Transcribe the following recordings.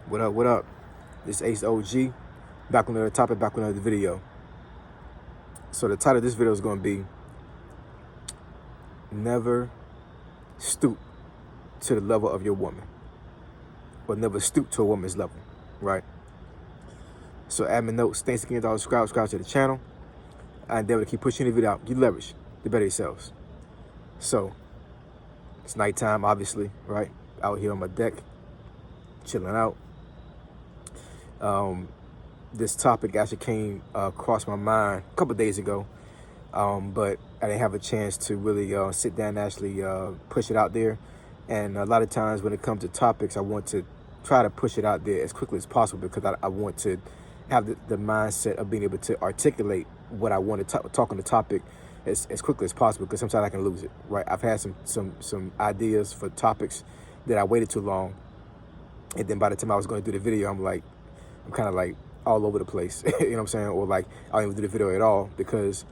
What up, what up? This is Ace OG, back on another topic, back on another video. So the title of this video is going to be Never Stoop to the Level of Your Woman. Or never stoop to a woman's level, right? So admin notes, thanks again to all the subscribe to the channel. I endeavor to keep pushing the video out. You leverage, the better yourselves. So, it's nighttime, obviously, right? Out here on my deck, chilling out. This topic actually came across my mind a couple days ago, but I didn't have a chance to really sit down and actually push it out there. And a lot of times when it comes to topics, I want to try to push it out there as quickly as possible because I want to have the mindset of being able to articulate what I want to talk on the topic as quickly as possible, because sometimes I can lose it, right? I've had some ideas for topics that I waited too long, and then by the time I was going to do the video, I'm kind of like all over the place, you know what I'm saying? Or like I don't even do the video at all because,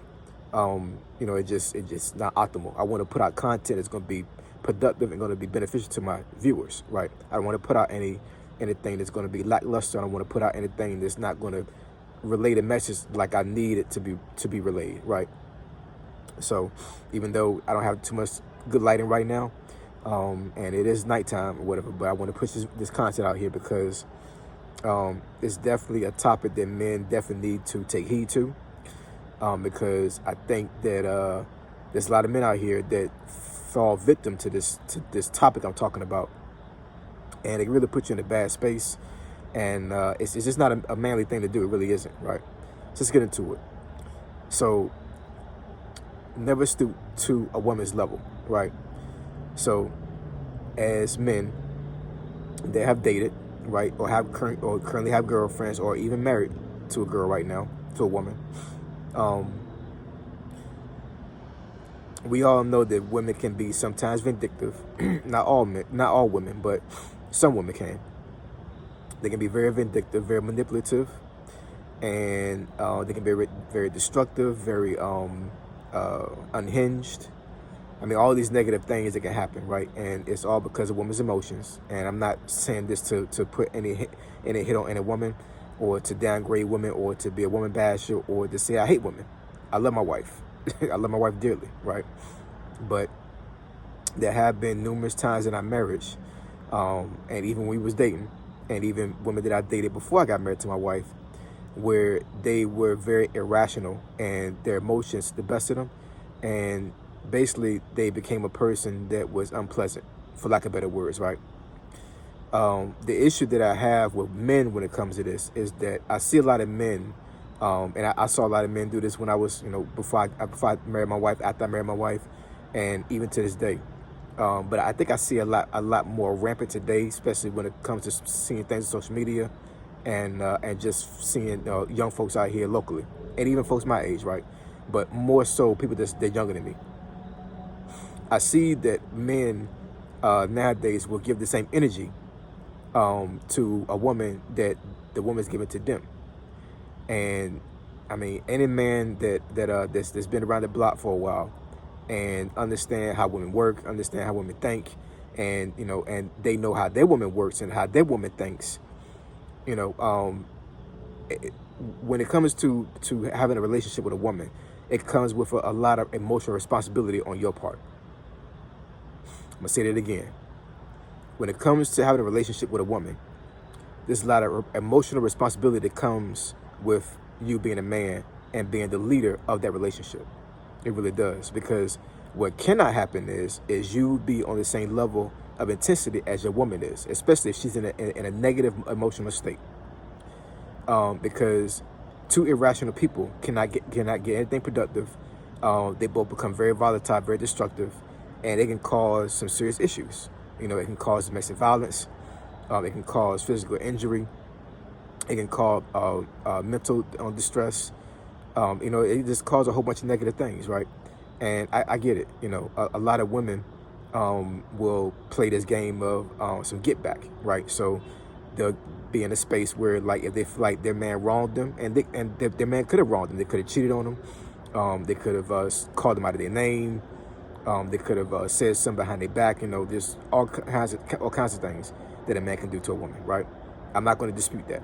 you know, it just not optimal. I want to put out content that's going to be productive and going to be beneficial to my viewers, right? I don't want to put out anything that's going to be lackluster. I don't want to put out anything that's not going to relay the message like I need it to be relayed, right? So even though I don't have too much good lighting right now, and it is nighttime or whatever, but I want to push this content out here because it's definitely a topic that men definitely need to take heed to, because I think that there's a lot of men out here that fall victim to this topic I'm talking about, and it really puts you in a bad space, and it's just not a manly thing to do. It really isn't, right? So let's get into it. So never stoop to a woman's level, right? So as men that have dated, right, or currently have girlfriends, or even married to a girl right now, to a woman, we all know that women can be sometimes vindictive. Not all women, but some women can. They can be very vindictive, very manipulative, and they can be very destructive, very unhinged. I mean, all these negative things that can happen, right? And it's all because of women's emotions. And I'm not saying this to put any hit on any woman, or to downgrade women, or to be a woman basher, or to say I hate women. I love my wife. I love my wife dearly, right? But there have been numerous times in our marriage, and even when we was dating, and even women that I dated before I got married to my wife, where they were very irrational and their emotions the best of them, and basically they became a person that was unpleasant, for lack of better words, right? The issue that I have with men when it comes to this is that I see a lot of men, and I saw a lot of men do this when I was, you know, before I married my wife, after I married my wife, and even to this day. But I think I see a lot more rampant today, especially when it comes to seeing things on social media, and just seeing young folks out here locally, and even folks my age, right? But more so people they're younger than me. I see that men nowadays will give the same energy to a woman that the woman's giving to them. And I mean, any man that's been around the block for a while and understand how women work, understand how women think, and you know, and they know how their woman works and how their woman thinks. You know, when it comes to having a relationship with a woman, it comes with a lot of emotional responsibility on your part. I'm gonna say that again. When it comes to having a relationship with a woman, there's a lot of emotional responsibility that comes with you being a man and being the leader of that relationship. It really does, because what cannot happen is you be on the same level of intensity as your woman is, especially if she's in a negative emotional state. Because two irrational people cannot get anything productive. They both become very volatile, very destructive, and it can cause some serious issues. You know, it can cause domestic violence. It can cause physical injury. It can cause mental distress. You know, it just causes a whole bunch of negative things, right? And I get it. You know, a lot of women will play this game of some get back, right? So they'll be in a space where, like, if they feel like their man wronged them, and their man could have wronged them, they could have cheated on them, they could have called them out of their name, they could have said something behind their back. You know, there's all kinds of things that a man can do to a woman, right? I'm not going to dispute that.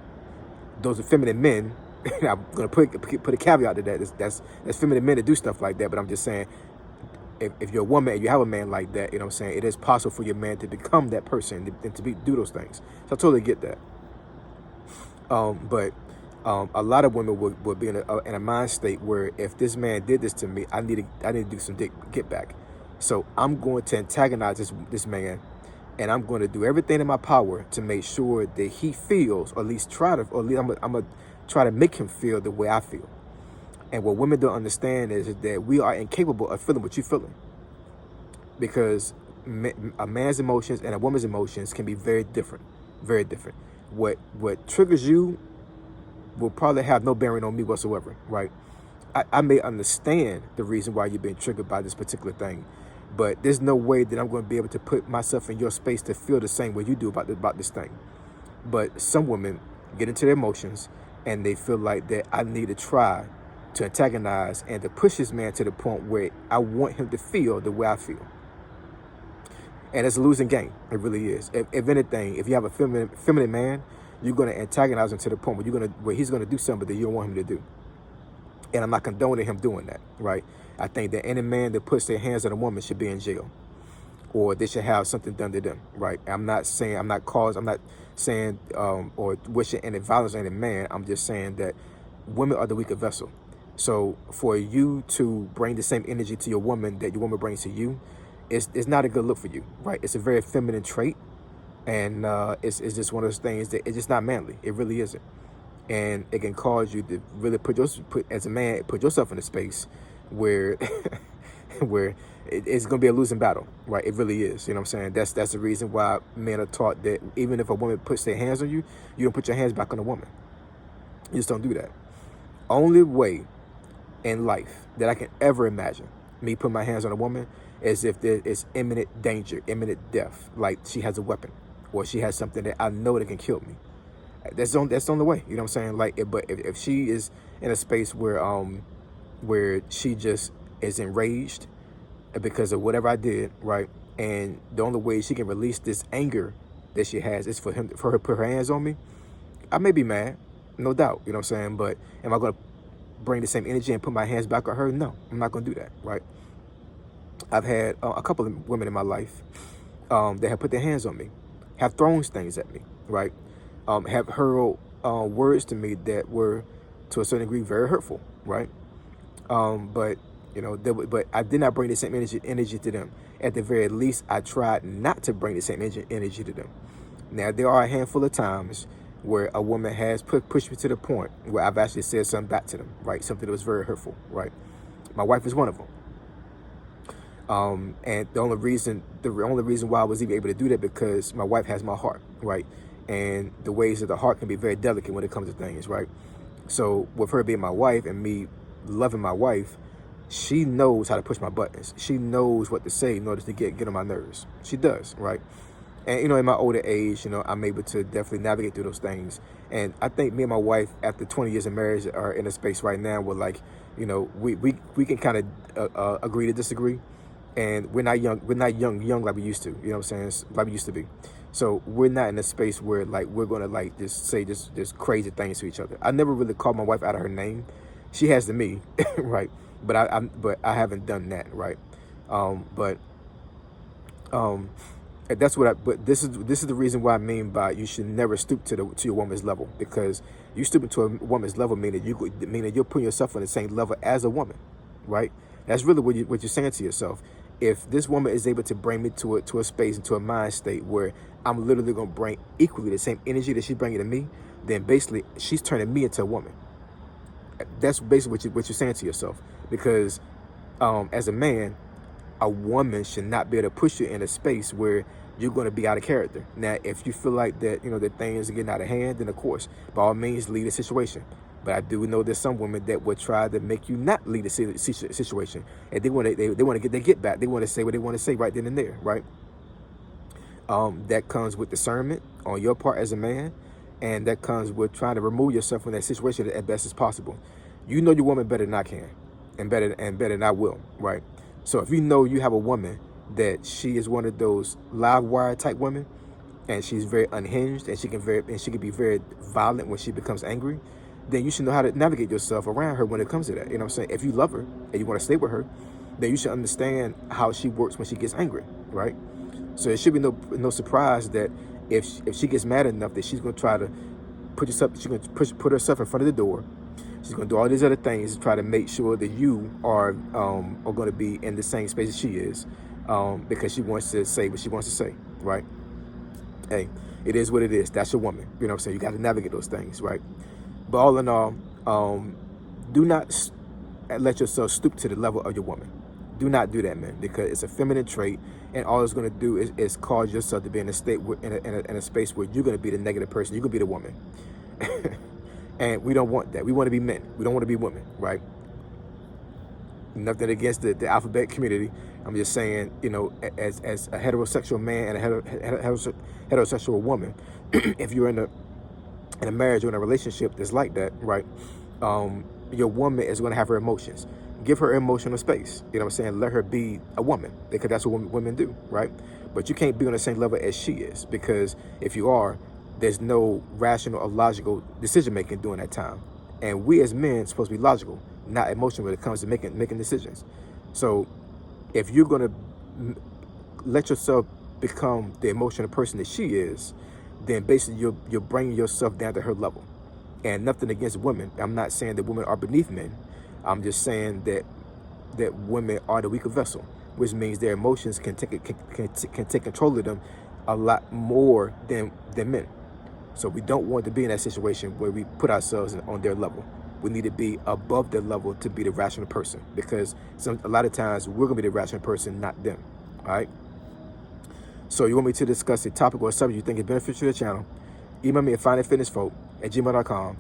Those are feminine men. I'm going to put a caveat to that. That's feminine men to do stuff like that. But I'm just saying, if you're a woman and you have a man like that, you know what I'm saying, it is possible for your man to become that person and to do those things. So I totally get that. But a lot of women would be in a mind state where if this man did this to me, I need to do some get back. So I'm going to antagonize this man, and I'm going to do everything in my power to make sure that he feels, or at least I'm gonna try to make him feel the way I feel. And what women don't understand is that we are incapable of feeling what you're feeling, because a man's emotions and a woman's emotions can be very different, very different. What triggers you will probably have no bearing on me whatsoever, right? I may understand the reason why you're being triggered by this particular thing, but there's no way that I'm going to be able to put myself in your space to feel the same way you do about this thing. But some women get into their emotions and they feel like that I need to try to antagonize and to push this man to the point where I want him to feel the way I feel. And it's a losing game. It really is. If anything, if you have a feminine man, you're going to antagonize him to the point where he's going to do something that you don't want him to do. And I'm not condoning him doing that, right? I think that any man that puts their hands on a woman should be in jail, or they should have something done to them, right? I'm not saying or wishing any violence on any man. I'm just saying that women are the weaker vessel. So for you to bring the same energy to your woman that your woman brings to you, it's not a good look for you, right? It's a very feminine trait, and it's just one of those things that it's just not manly. It really isn't. And it can cause you to really as a man, put yourself in a space where where it's going to be a losing battle, right? It really is. You know what I'm saying? That's the reason why men are taught that even if a woman puts their hands on you, you don't put your hands back on a woman. You just don't do that. Only way in life that I can ever imagine me putting my hands on a woman is if there is imminent danger, imminent death, like she has a weapon or she has something that I know that can kill me. That's the only way, you know what I'm saying? But if she is in a space where she just is enraged because of whatever I did, right? And the only way she can release this anger that she has is for her to put her hands on me. I may be mad, no doubt, you know what I'm saying? But am I going to bring the same energy and put my hands back on her? No, I'm not going to do that, right? I've had a couple of women in my life that have put their hands on me, have thrown things at me, right? Have hurled words to me that were, to a certain degree, very hurtful, right? But but I did not bring the same energy to them. At the very least, I tried not to bring the same energy to them. Now, there are a handful of times where a woman has pushed me to the point where I've actually said something back to them, right? Something that was very hurtful, right? My wife is one of them. And the only reason why I was even able to do that because my wife has my heart, right? And the ways of the heart can be very delicate when it comes to things, right? So with her being my wife and me loving my wife, she knows how to push my buttons. She knows what to say in order to get on my nerves. She does, right? And, in my older age, I'm able to definitely navigate through those things. And I think me and my wife, after 20 years of marriage, are in a space right now where, we can kind of agree to disagree. And we're not young like we used to, you know what I'm saying? Like we used to be. So we're not in a space where we're gonna just say just crazy things to each other. I never really called my wife out of her name. She has to me, right? But I haven't done that, right? That's what but this is the reason why I mean by you should never stoop to your woman's level, because you stooping to a woman's level meaning you're putting yourself on the same level as a woman, right? That's really what you're saying to yourself. If this woman is able to bring me to a space, into a mind state where I'm literally going to bring equally the same energy that she's bringing to me, then basically she's turning me into a woman. That's basically what you're saying to yourself. Because as a man, a woman should not be able to push you in a space where you're going to be out of character. Now, if you feel like that, that things are getting out of hand, then of course, by all means, leave the situation. But I do know there's some women that would try to make you not lead the situation, and they want to get their get back. They want to say what they want to say right then and there, right? That comes with discernment on your part as a man, and that comes with trying to remove yourself from that situation as best as possible. You know your woman better than I can, and better than I will, right? So if you know you have a woman that she is one of those live wire type women, and she's very unhinged, and she can be very violent when she becomes angry, then you should know how to navigate yourself around her when it comes to that. You know what I'm saying? If you love her and you want to stay with her, then you should understand how she works when she gets angry, right? So it should be no surprise that if she gets mad enough, that she's going to try to she's going to put herself in front of the door. She's going to do all these other things to try to make sure that you are going to be in the same space as she is, because she wants to say what she wants to say, right? Hey, it is what it is. That's your woman. You know what I'm saying? You got to navigate those things, right? But all in all, do not let yourself stoop to the level of your woman. Do not do that, man, because it's a feminine trait, and all it's going to do is cause yourself to be in a state in a space where you're going to be the negative person. You're going to be the woman, and we don't want that. We want to be men. We don't want to be women, right? Nothing against the alphabet community. I'm just saying, you know, as a heterosexual man and a heterosexual woman, if you're in a marriage or in a relationship that's like that, right? Your woman is going to have her emotions. Give her emotional space. You know what I'm saying? Let her be a woman, because that's what women do, right? But you can't be on the same level as she is, because if you are, there's no rational or logical decision making during that time. And we as men are supposed to be logical, not emotional when it comes to making decisions. So if you're going to let yourself become the emotional person that she is, then basically you're bringing yourself down to her level. And nothing against women. I'm not saying that women are beneath men. I'm just saying that women are the weaker vessel, which means their emotions can take control of them a lot more than men. So we don't want to be in that situation where we put ourselves on their level. We need to be above their level to be the rational person, because a lot of times we're going to be the rational person, not them. All right? So you want me to discuss a topic or a subject you think is beneficial to the channel, email me at findingfitnessfolk@gmail.com.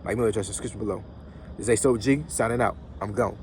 My email address is in the description below. This is ASOG signing out. I'm gone.